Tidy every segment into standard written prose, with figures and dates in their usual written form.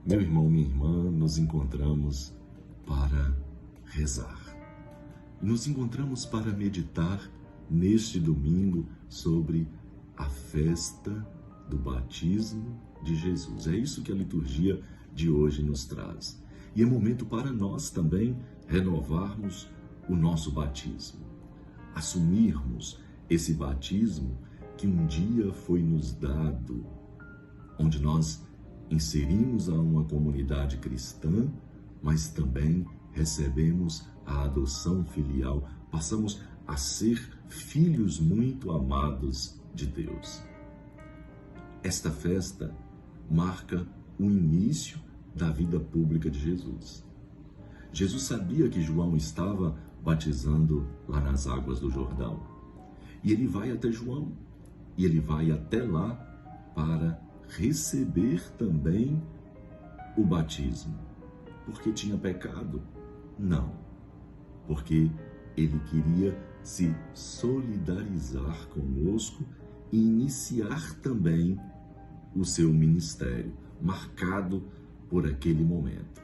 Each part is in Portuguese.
Meu irmão, minha irmã, nos encontramos para rezar. Nos encontramos para meditar neste domingo sobre a festa do batismo de Jesus. É isso que a liturgia de hoje nos traz. E é momento para nós também renovarmos o nosso batismo, assumirmos esse batismo que um dia foi nos dado, onde nós inserimos a uma comunidade cristã, mas também recebemos a adoção filial, passamos a ser filhos muito amados de Deus. Esta festa marca o início da vida pública de Jesus. Jesus sabia que João estava batizando lá nas águas do Jordão. E ele vai até João, e ele vai até lá para receber também o batismo. Porque tinha pecado? Não. Porque ele queria se solidarizar conosco e iniciar também o seu ministério, marcado por aquele momento.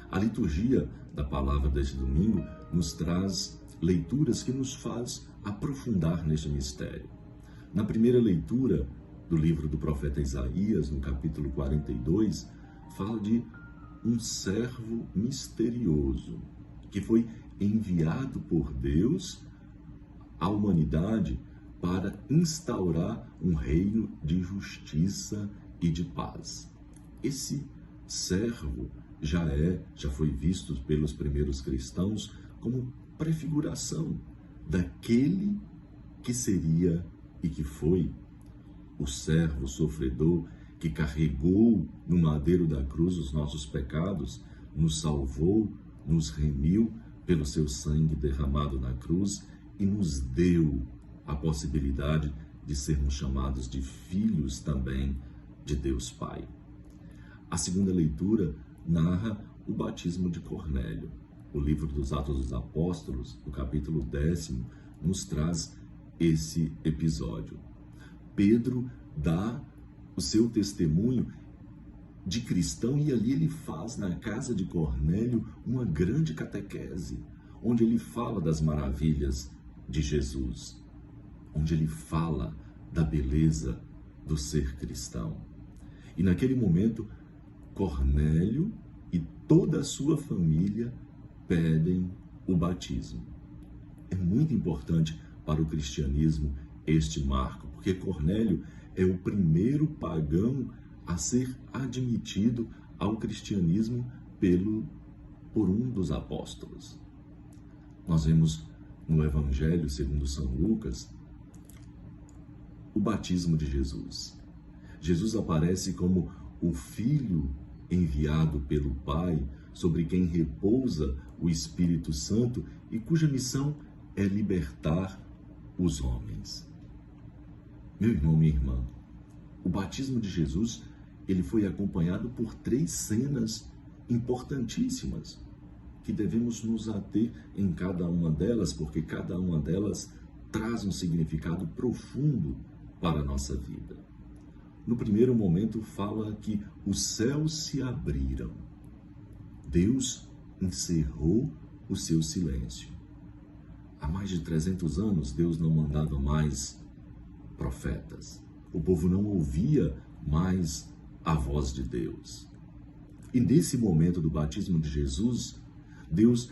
A liturgia da palavra deste domingo nos traz leituras que nos faz aprofundar neste mistério. Na primeira leitura do livro do profeta Isaías, no capítulo 42, fala de um servo misterioso que foi enviado por Deus à humanidade para instaurar um reino de justiça e de paz. Esse servo já foi visto pelos primeiros cristãos como prefiguração daquele que seria e que foi o servo sofredor que carregou no madeiro da cruz os nossos pecados, nos salvou, nos remiu pelo seu sangue derramado na cruz e nos deu a possibilidade de sermos chamados de filhos também de Deus Pai. A segunda leitura narra o batismo de Cornélio. O livro dos Atos dos Apóstolos, no capítulo 10, nos traz esse episódio. Pedro dá o seu testemunho de cristão e ali ele faz na casa de Cornélio uma grande catequese, onde ele fala das maravilhas de Jesus, onde ele fala da beleza do ser cristão. E naquele momento, Cornélio e toda a sua família pedem o batismo. É muito importante para o cristianismo este marco, porque Cornélio é o primeiro pagão a ser admitido ao cristianismo por um dos apóstolos. Nós vemos no Evangelho segundo São Lucas o batismo de Jesus. Jesus aparece como o Filho enviado pelo Pai, sobre quem repousa o Espírito Santo e cuja missão é libertar os homens. Meu irmão, minha irmã, o batismo de Jesus, ele foi acompanhado por 3 cenas importantíssimas, que devemos nos ater em cada uma delas, porque cada uma delas traz um significado profundo para a nossa vida. No primeiro momento fala que os céus se abriram. Deus encerrou o seu silêncio. Há mais de 300 anos, Deus não mandava mais profetas. O povo não ouvia mais a voz de Deus. E nesse momento do batismo de Jesus, Deus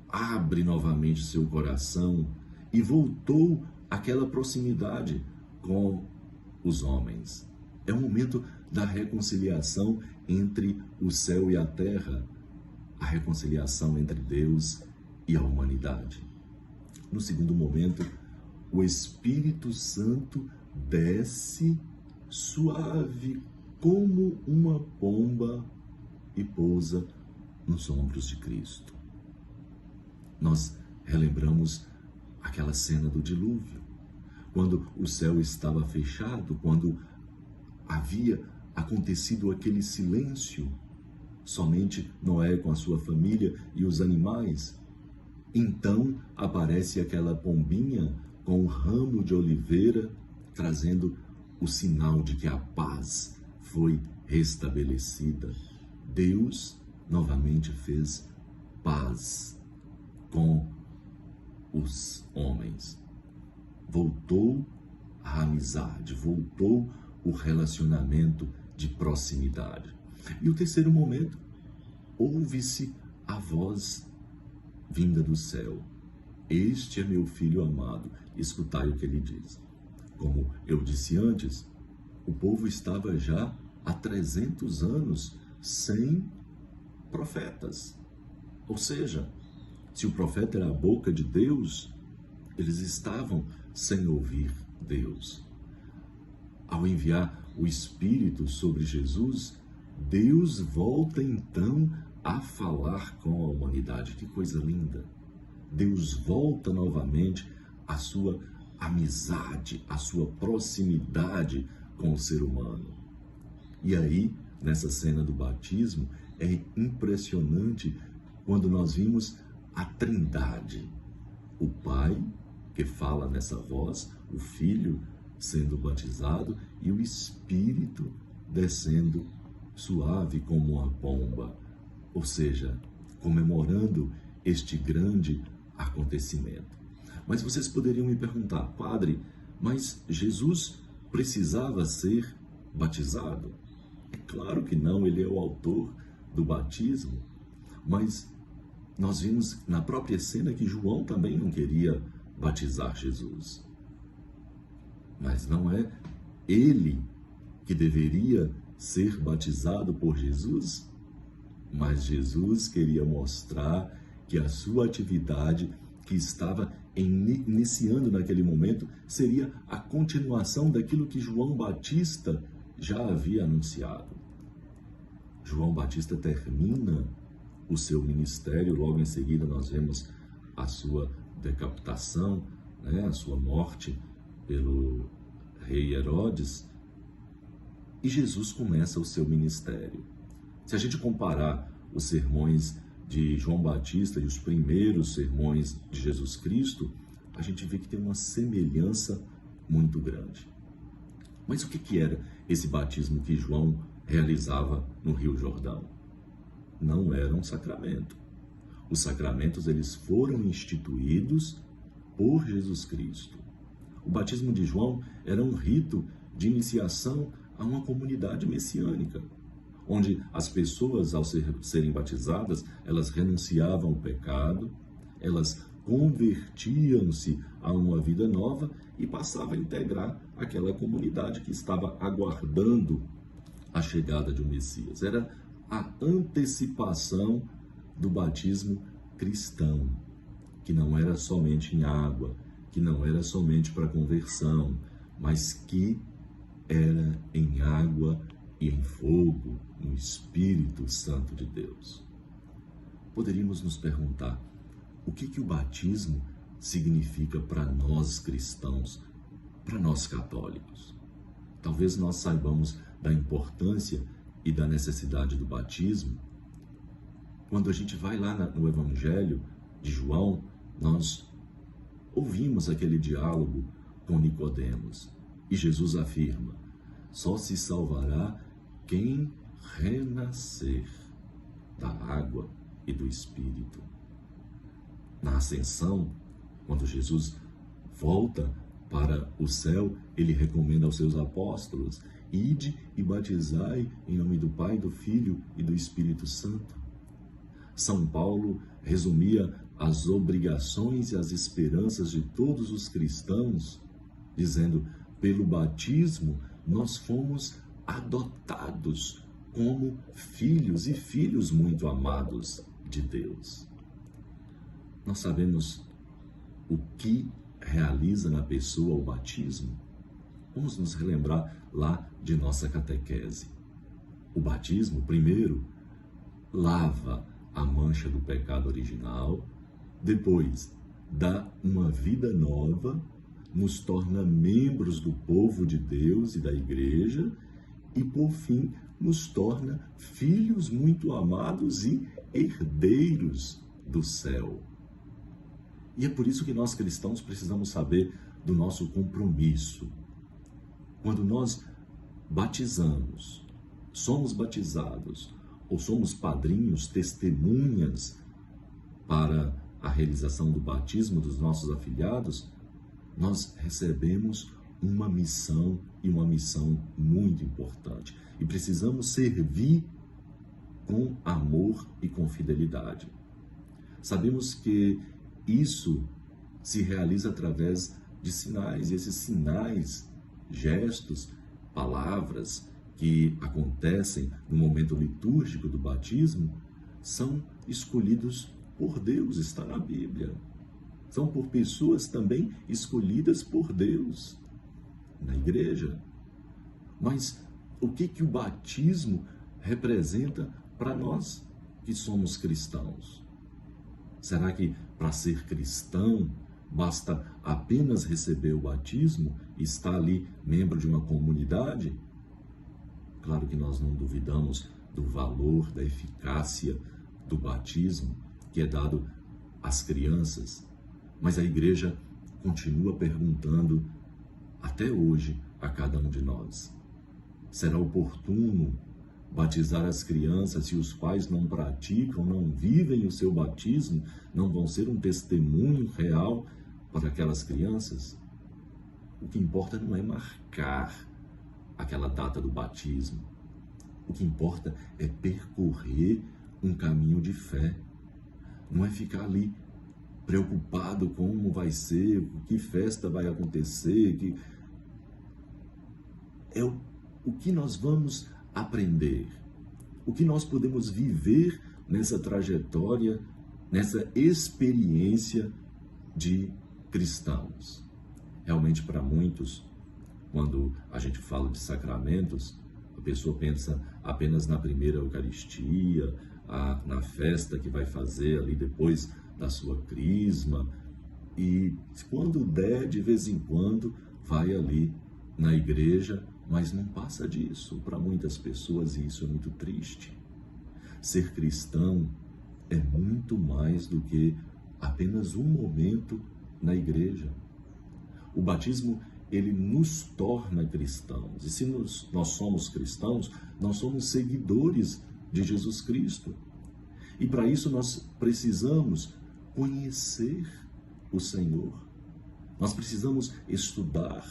abre novamente seu coração e voltou àquela proximidade com os homens. É o momento da reconciliação entre o céu e a terra, a reconciliação entre Deus e a humanidade. No segundo momento, o Espírito Santo desce suave como uma pomba e pousa nos ombros de Cristo. Nós relembramos aquela cena do dilúvio, quando o céu estava fechado, quando havia acontecido aquele silêncio, somente Noé com a sua família e os animais. Então aparece aquela pombinha com um ramo de oliveira, trazendo o sinal de que a paz foi restabelecida. Deus novamente fez paz com os homens. Voltou a amizade, voltou o relacionamento de proximidade. E o terceiro momento, ouve-se a voz vinda do céu. Este é meu filho amado, escutai o que ele diz. Como eu disse antes, o povo estava já há 300 anos sem profetas. Ou seja, se o profeta era a boca de Deus, eles estavam sem ouvir Deus. Ao enviar o Espírito sobre Jesus, Deus volta então a falar com a humanidade. Que coisa linda! Deus volta novamente a sua amizade, a sua proximidade com o ser humano. E aí, nessa cena do batismo, é impressionante quando nós vimos a Trindade. O Pai, que fala nessa voz, o Filho sendo batizado e o Espírito descendo suave como uma pomba. Ou seja, comemorando este grande acontecimento. Mas vocês poderiam me perguntar, padre, mas Jesus precisava ser batizado? É claro que não, ele é o autor do batismo, mas nós vimos na própria cena que João também não queria batizar Jesus. Mas não é ele que deveria ser batizado por Jesus? Mas Jesus queria mostrar que a sua atividade, que estava iniciando naquele momento, seria a continuação daquilo que João Batista já havia anunciado. João Batista termina o seu ministério, logo em seguida nós vemos a sua decapitação, a sua morte pelo rei Herodes, e Jesus começa o seu ministério. Se a gente comparar os sermões de João Batista e os primeiros sermões de Jesus Cristo, a gente vê que tem uma semelhança muito grande. Mas o que era esse batismo que João realizava no Rio Jordão? Não era um sacramento. Os sacramentos, eles foram instituídos por Jesus Cristo. O batismo de João era um rito de iniciação a uma comunidade messiânica, onde as pessoas, ao serem batizadas, elas renunciavam ao pecado, elas convertiam-se a uma vida nova e passavam a integrar aquela comunidade que estava aguardando a chegada de um Messias. Era a antecipação do batismo cristão, que não era somente em água, que não era somente para conversão, mas que era em água e em fogo, no Espírito Santo de Deus. Poderíamos nos perguntar, o que o batismo significa para nós cristãos, para nós católicos? Talvez nós saibamos da importância e da necessidade do batismo. Quando a gente vai lá no Evangelho de João, nós ouvimos aquele diálogo com Nicodemos, e Jesus afirma: só se salvará quem renascer da água e do Espírito. Na ascensão, quando Jesus volta para o céu, ele recomenda aos seus apóstolos: ide e batizai em nome do Pai, do Filho e do Espírito Santo. São Paulo resumia as obrigações e as esperanças de todos os cristãos, dizendo: pelo batismo nós fomos adotados como filhos e filhos muito amados de Deus. Nós sabemos o que realiza na pessoa o batismo? Vamos nos relembrar lá de nossa catequese. O batismo, primeiro, lava a mancha do pecado original, depois dá uma vida nova, nos torna membros do povo de Deus e da Igreja e, por fim, nos torna filhos muito amados e herdeiros do céu. E é por isso que nós cristãos precisamos saber do nosso compromisso. Quando nós batizamos, somos batizados ou somos padrinhos, testemunhas para a realização do batismo dos nossos afilhados, nós recebemos uma missão, e uma missão muito importante. E precisamos servir com amor e com fidelidade. Sabemos que isso se realiza através de sinais, e esses sinais, gestos, palavras que acontecem no momento litúrgico do batismo são escolhidos por Deus, está na Bíblia. São por pessoas também escolhidas por Deus na igreja. Mas o que o batismo representa para nós que somos cristãos? Será que para ser cristão basta apenas receber o batismo e estar ali membro de uma comunidade? Claro que nós não duvidamos do valor, da eficácia do batismo que é dado às crianças, mas a igreja continua perguntando até hoje a cada um de nós: será oportuno batizar as crianças se os pais não praticam, não vivem o seu batismo, não vão ser um testemunho real para aquelas crianças? O que importa não é marcar aquela data do batismo. O que importa é percorrer um caminho de fé. Não é ficar ali preocupado com como vai ser, que festa vai acontecer, é o que nós vamos aprender, o que nós podemos viver nessa trajetória, nessa experiência de cristãos. Realmente, para muitos, quando a gente fala de sacramentos, a pessoa pensa apenas na primeira Eucaristia, na festa que vai fazer ali depois da sua crisma, e quando der, de vez em quando, vai ali na igreja, mas não passa disso para muitas pessoas, e isso é muito triste. Ser cristão é muito mais do que apenas um momento na igreja. O batismo, ele nos torna cristãos, e se nós somos cristãos, nós somos seguidores de Jesus Cristo. E para isso nós precisamos conhecer o Senhor. Nós precisamos estudar,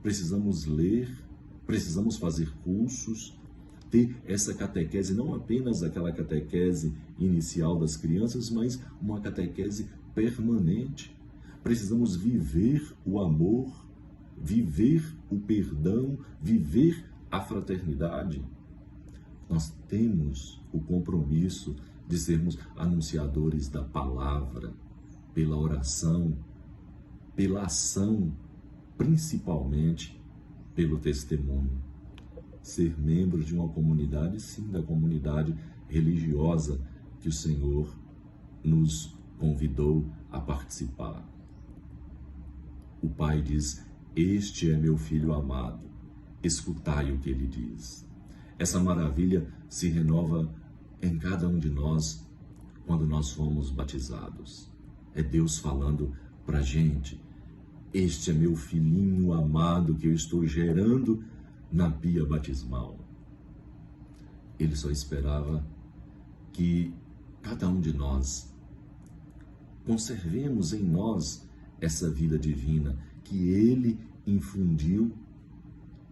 precisamos ler, precisamos fazer cursos, ter essa catequese, não apenas aquela catequese inicial das crianças, mas uma catequese permanente. Precisamos viver o amor, viver o perdão, viver a fraternidade. Nós temos o compromisso de sermos anunciadores da palavra, pela oração, pela ação, principalmente pelo testemunho. Ser membro de uma comunidade, sim, da comunidade religiosa que o Senhor nos convidou a participar. O Pai diz: "Este é meu Filho amado, escutai o que ele diz." Essa maravilha se renova em cada um de nós quando nós fomos batizados. É Deus falando para a gente: "Este é meu filhinho amado que eu estou gerando na pia batismal." Ele só esperava que cada um de nós conservemos em nós essa vida divina que Ele infundiu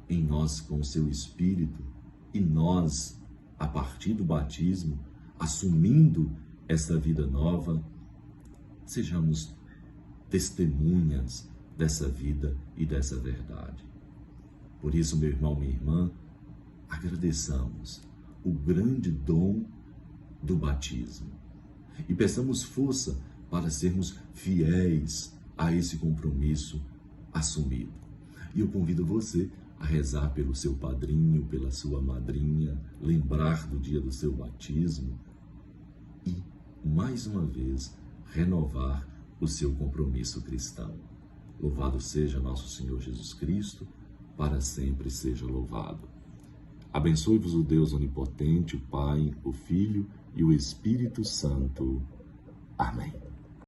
em nós com o seu Espírito, e nós, a partir do batismo, assumindo essa vida nova, sejamos testemunhas dessa vida e dessa verdade. Por isso, meu irmão, minha irmã, agradeçamos o grande dom do batismo e peçamos força para sermos fiéis a esse compromisso assumido. E eu convido você a rezar pelo seu padrinho, pela sua madrinha, lembrar do dia do seu batismo e, mais uma vez, renovar o seu compromisso cristão. Louvado seja nosso Senhor Jesus Cristo, para sempre seja louvado. Abençoe-vos o Deus onipotente, o Pai, o Filho e o Espírito Santo. Amém.